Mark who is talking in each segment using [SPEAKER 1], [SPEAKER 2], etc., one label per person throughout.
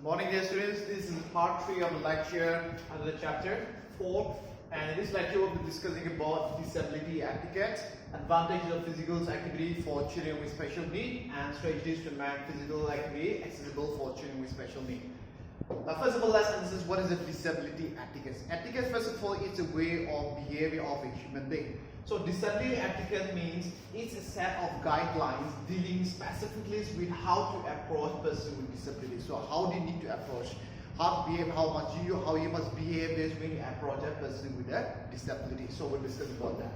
[SPEAKER 1] Morning dear students, this is part 3 of the lecture under the chapter 4, and in this lecture we'll be discussing about disability etiquette, advantages of physical activity for children with special need, and strategies to make physical activity accessible for children with special need. Now first of all, let's understand what is a disability etiquette. Etiquette, first of all, is a way of behavior of a human being. So disability etiquette means it's a set of guidelines dealing specifically with how to approach person with disability. So how do you need to approach, how to behave, how you must behave when you approach a person with a disability. So we'll discuss about that.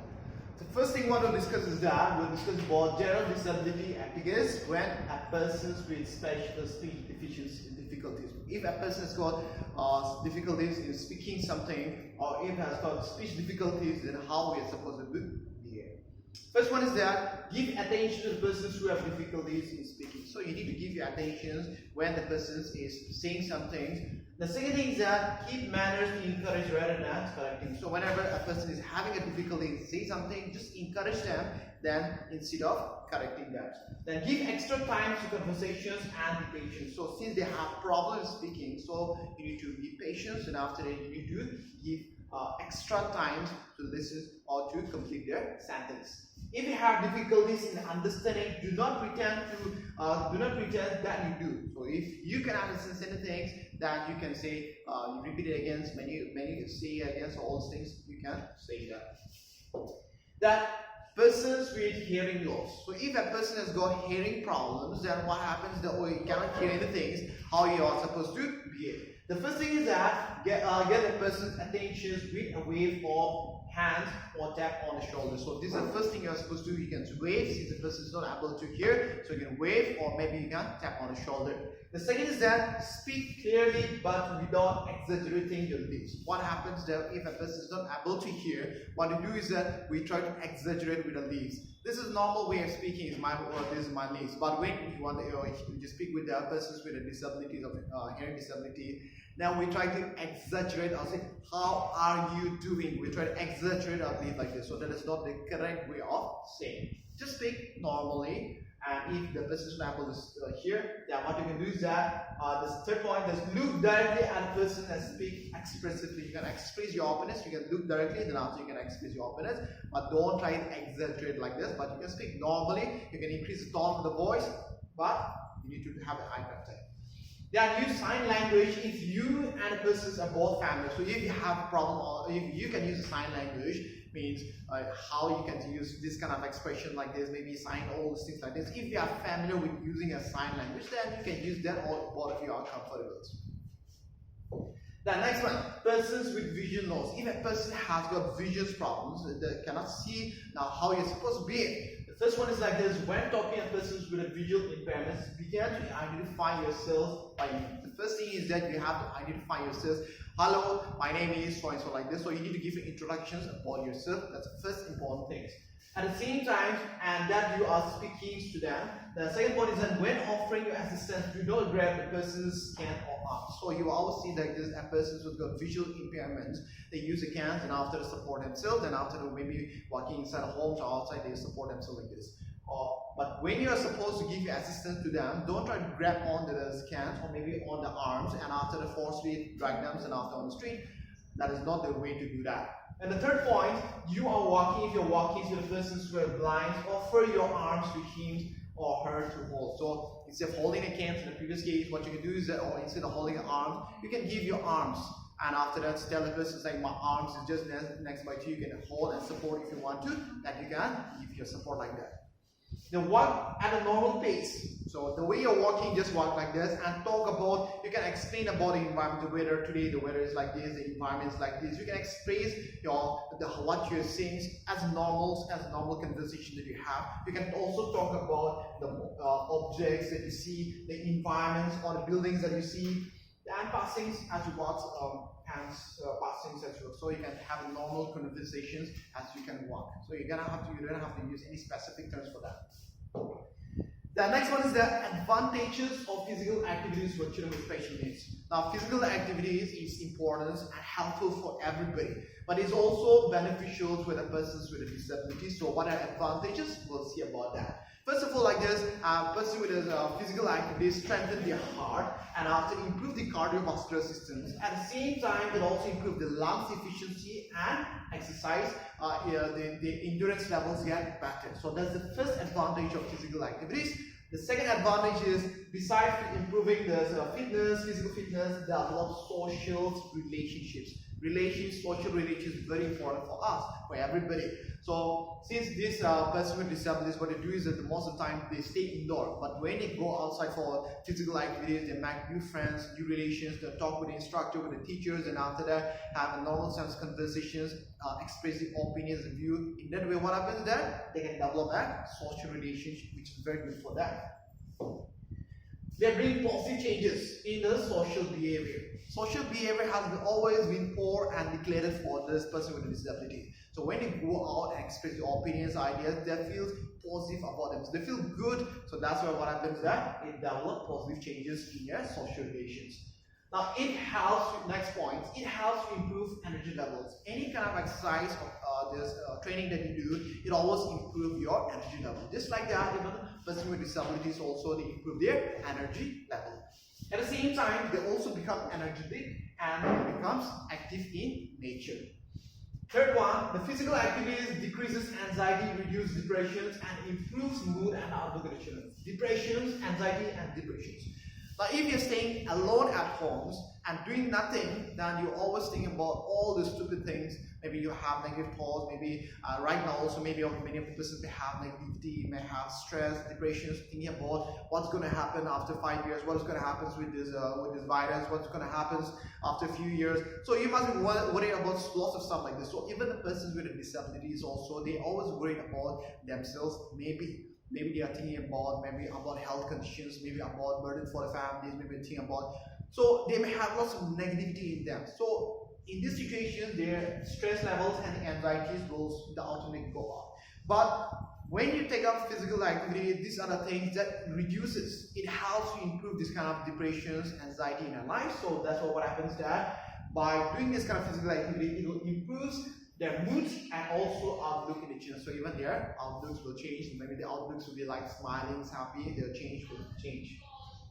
[SPEAKER 1] The first thing we want to discuss is that we'll discuss about general disability etiquette when a person with special speech deficiency difficulties. If a person has got difficulties in speaking something, or if has got speech difficulties, then how we are supposed to behave. First one is that give attention to the persons who have difficulties in speaking. So you need to give your attention when the person is saying something. The second thing is that keep manners to encourage rather than correcting. So whenever a person is having a difficulty in saying something, just encourage them then instead of correcting them. Then give extra time to conversations and be patient. So since they have problems speaking, so you need to be patient, and after that you need to give extra time to listen or to complete their sentence. If you have difficulties in understanding, do not pretend that you do. So if you can understand certain things, that you can say, you repeat it against many say against all those things, you can say that. That persons with hearing loss. So if a person has got hearing problems, then what happens that you cannot hear anything, how you are supposed to behave. The first thing is that get the person's attention with a wave of hand or tap on the shoulder. So this is the first thing you are supposed to do. You can wave since the person is not able to hear, so you can wave, or maybe you can tap on the shoulder. The second is that speak clearly but without exaggerating your lips. What happens that if a person is not able to hear, what we do is that we try to exaggerate with the lips. This is normal way of speaking, is my word, this is my lips. But when you want to speak with the persons with a disability of hearing disability, now we try to exaggerate or say, how are you doing? We try to exaggerate our lips like this. So that is not the correct way of saying. Just speak normally. And if the person is not able to hear, then what you can do is that the third point is look directly at the person and speak expressively. You can express your openness, you can look directly, then after you can express your openness, but don't try to exaggerate like this. But you can speak normally, you can increase the tone of the voice, but you need to have an eye contact. Then use sign language if you and a person are both familiar. So if you have a problem, or if you can use a sign language, means how you can use this kind of expression like this, maybe sign, all those things like this. If you are familiar with using a sign language, then you can use that, or both of you are comfortable. The next one, persons with vision loss. If a person has got vision problems, they cannot see, now how you're supposed to behave. The first one is like this: when talking to persons with a visual impairment, begin to identify yourself by name. The first thing is that you have to identify yourself. Hello, my name is so and so like this. So you need to give introductions about yourself. That's the first important thing. At the same time, and that you are speaking to them. The second point is that when offering your assistance, do not grab the person's hand or arm. So you always see that there's a person who's got visual impairments. They use a can, and after to support themselves, and after maybe walking inside a home or outside, they support themselves like this. But when you are supposed to give your assistance to them, don't try to grab onto the cans or maybe on the arms, and after the forcefully drag them, and after on the street. That is not the way to do that. And the third point, you are walking, if you're walking to the persons who are blind, offer your arms to him or her to hold. So instead of holding a can in the previous case, what you can do is that, or instead of holding an arm, you can give your arms. And after that, tell the person like, my arms is just next by you. You can hold and support if you want to, that you can give your support like that. Then walk at a normal pace. So the way you're walking, just walk like this and talk about, you can explain about the environment, the weather today, the weather is like this, the environment is like this. You can express what you're saying as normal conversation that you have. You can also talk about the objects that you see, the environments or the buildings that you see, and passings as you walk, passings as well. So you can have normal conversations as you can walk. So you don't have to use any specific terms for that. The next one is the advantages of physical activities for children with special needs. Now, physical activities is important and helpful for everybody, but it's also beneficial for the persons with a disability. So what are advantages? We'll see about that. First of all, like this, pursue with physical activities, strengthen the heart, and after improve the cardiovascular systems. At the same time, it also improve the lungs efficiency and exercise. The endurance levels get better. So that's the first advantage of physical activities. The second advantage is, besides improving the physical fitness, there are a lot of social relationships. Social relations, very important for us, for everybody. So since this person with disabilities, what they do is that the most of the time they stay indoor, but when they go outside for physical activities, they make new friends, new relations, they talk with the instructor, with the teachers, and after that have a normal sense conversations, express their opinions and view. In that way, what happens there? They can develop a social relationship, which is very good for them. They bring positive changes in the social behavior. Social behavior has always been poor and neglected for this person with a disability. So when they go out and express their opinions, ideas, they feel positive about them. So they feel good. So that's why what happens there, it develops positive changes in their social relations. Now it helps, next point, it helps to improve energy levels. Any kind of exercise or training that you do, it always improves your energy level. Just like that, even person with disabilities also, they improve their energy level. At the same time, they also become energetic and becomes active in nature. Third one, the physical activities decreases anxiety, reduces depressions, and improves mood and outlook. Depressions, anxiety, and depressions. Now, if you're staying alone at homes and doing nothing, then you're always thinking about all the stupid things. Maybe you have negative thoughts. Maybe right now also, maybe many of the persons may have negativity, may have stress, depressions, thinking about what's going to happen after 5 years, what's going to happen with this virus, what's going to happen after a few years. So you must be worried about lots of stuff like this. So even the persons with a disability is also, they always worry about themselves. Maybe they are thinking about health conditions, maybe about burden for the families, maybe thinking about, so they may have lots of negativity in them. So in this situation, their stress levels and anxieties will ultimately go up. But when you take up physical activity, these are the things that reduces. It helps to improve this kind of depressions, anxiety in our life. So that's what happens there. By doing this kind of physical activity, it will improve their moods and also outlook in the children. So even their outlooks will change. Maybe the outlooks will be like smiling, happy. Their change will change.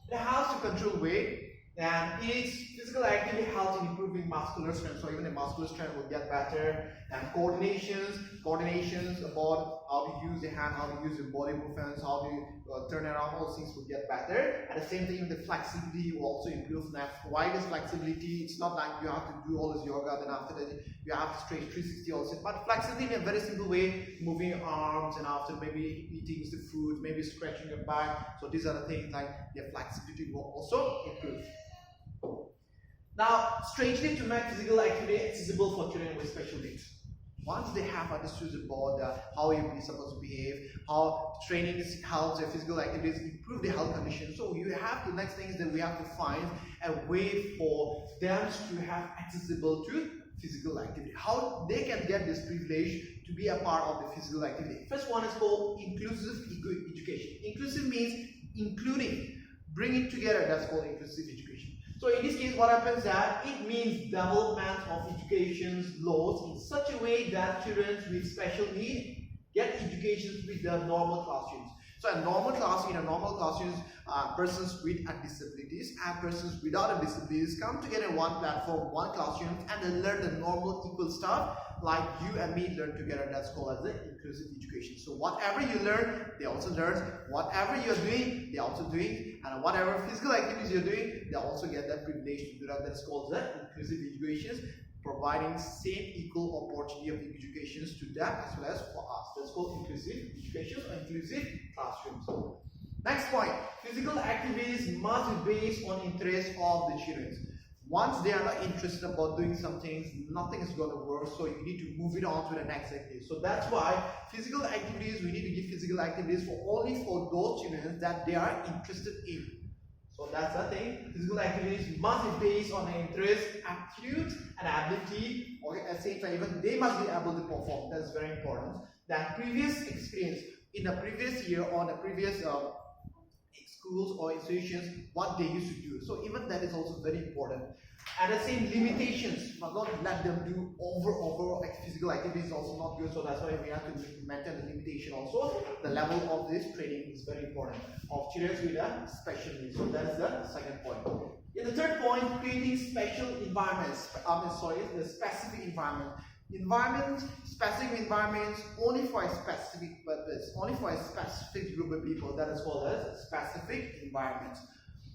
[SPEAKER 1] It helps to control weight, and its physical activity helps in improving muscular strength. So even the muscular strength will get better. And coordinations about how to use the hand, how to use the body movements, how to turn around, all things will get better. At the same time, the flexibility will also improve. Now, why this flexibility? It's not like you have to do all this yoga, then after that you have to stretch 360 also. But flexibility in a very simple way, moving your arms, and after maybe eating the food, maybe stretching your back. So these are the things like the flexibility will also improve. Now, strangely, to make physical activity accessible for children with special needs. Once they have understood about how you're supposed to behave, how training helps their physical activities improve the health condition. So you have the next thing is that we have to find a way for them to have accessible to physical activity. How they can get this privilege to be a part of the physical activity. First one is called inclusive education. Inclusive means including, bringing together. That's called inclusive education. So in this case, what happens that it means development of education laws in such a way that children with special needs get education with the normal classrooms. So in a normal classrooms, persons with disabilities and persons without disabilities come together in one platform, one classroom, and they learn the normal equal stuff like you and me learn together. That's called as the inclusive education. So whatever you learn, they also learn. Whatever you're doing, they're also doing. And whatever physical activities you're doing, they also get that privilege to do that. That's called the inclusive education, providing same equal opportunity of educations to them as well as for us. That's called inclusive education or inclusive classrooms. Next point, physical activities must be based on interest of the children. Once they are not interested about doing some things, nothing is going to work, so you need to move it on to the next activity. So that's why physical activities, we need to give physical activities only for those children that they are interested in. So that's the thing. Physical activities must be based on their interest, aptitude, and ability. Okay, at the same time, even they must be able to perform. That's very important. That previous experience in the previous year or the previous schools or institutions what they used to do. So even that is also very important. And the same limitations, must not let them do over physical activity is also not good. So that's why we have to maintain the limitation also. The level of this training is very important of children with a special needs. So that's the second point. In the third point, creating special environments. The specific environment. Specific environments only for a specific purpose, only for a specific group of people. That is called as specific environment.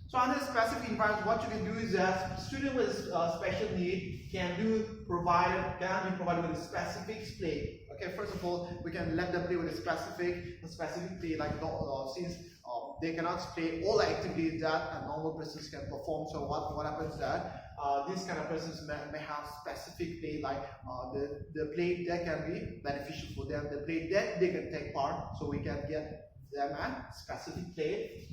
[SPEAKER 1] So under specific environment, what you can do is that student with special need can be provided with a specific play. Okay, first of all, we can let them play with a specific play, like since they cannot play all the activities that a normal persons can perform. So what happens is that these kind of persons may have specific play, like the play that can be beneficial for them, the play that they can take part. So we can get them a specific play.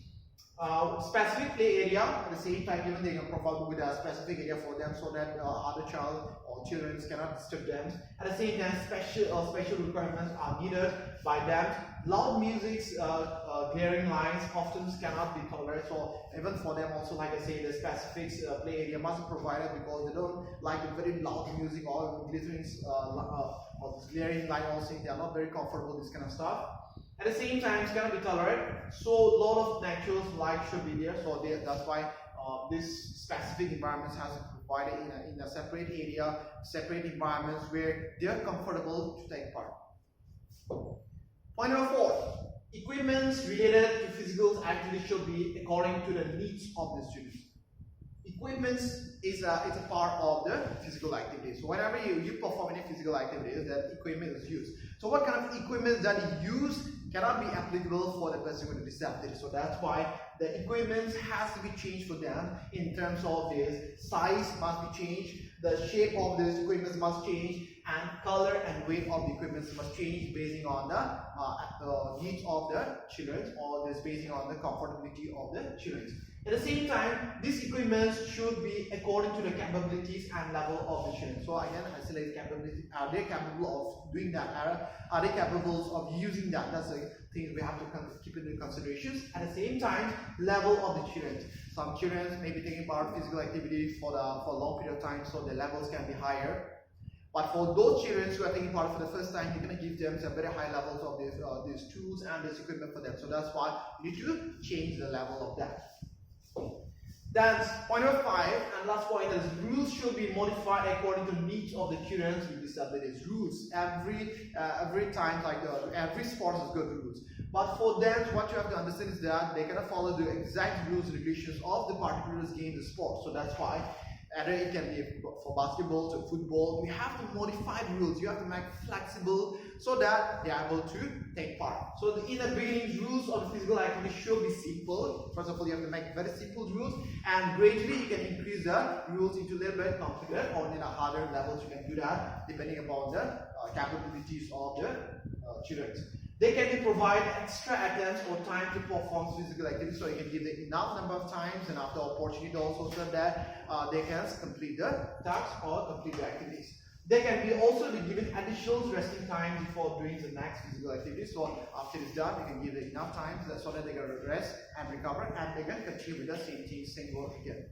[SPEAKER 1] Specific play area, at the same time even they can provide with a specific area for them so that other child or children cannot disturb them. At the same time, special requirements are needed by them. Loud music, glaring lines often cannot be tolerated. So even for them also, like I say, the specific play area must be provided because they don't like the very loud music or glittering or glaring light also. They are not very comfortable with this kind of stuff. At the same time, it's gonna be tolerated. So a lot of natural light should be there. So that's why this specific environments has been provided in a separate area, separate environments where they are comfortable to take part. Point number 4. Equipments related to physical activity should be according to the needs of the students. Equipments is a part of the physical activity. So whenever you perform any physical activities, that equipment is used. So what kind of equipment that you use cannot be applicable for the person with a disability. So that's why the equipment has to be changed for them in terms of this size must be changed, the shape of this equipment must change, and color and weight of the equipment must change based on the needs of the children, or this based on the comfortability of the children. At the same time, these equipments should be according to the capabilities and level of the children. So again, I select capability. Are they capable of doing that? Are they capable of using that? That's the thing we have to keep into considerations. At the same time, level of the children. Some children may be taking part in physical activity for a long period of time, so the levels can be higher. But for those children who are taking part for the first time, you're going to give them some very high levels of these tools and this equipment for them. So that's why you need to change the level of that. That's point number 5, and last point is rules should be modified according to needs of the children with disabilities. Rules every time, like every sport has got rules. But for them, what you have to understand is that they cannot follow the exact rules and regulations of the particular game, the sport. So that's why either it can be for basketball to football. You have to modify the rules. You have to make flexible so that they are able to take part. So in the beginning, rules of the physical activity should be simple. First of all, you have to make very simple rules, and gradually you can increase the rules into a little bit complicated, or in a harder levels you can do that depending upon the capabilities of the children. They can provide extra attempts or time to perform physical activity, so you can give them enough number of times and after opportunity also, so that they can complete the tasks or complete the activities. They can be also be given additional resting time before doing the next physical activity. So after it's done, you can give them enough time so that they can rest and recover, and they can continue with the same thing, same work again.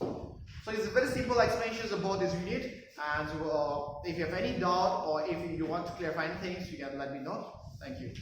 [SPEAKER 1] So it's a very simple explanation about this unit, and if you have any doubt or if you want to clarify any things, you can let me know. Thank you.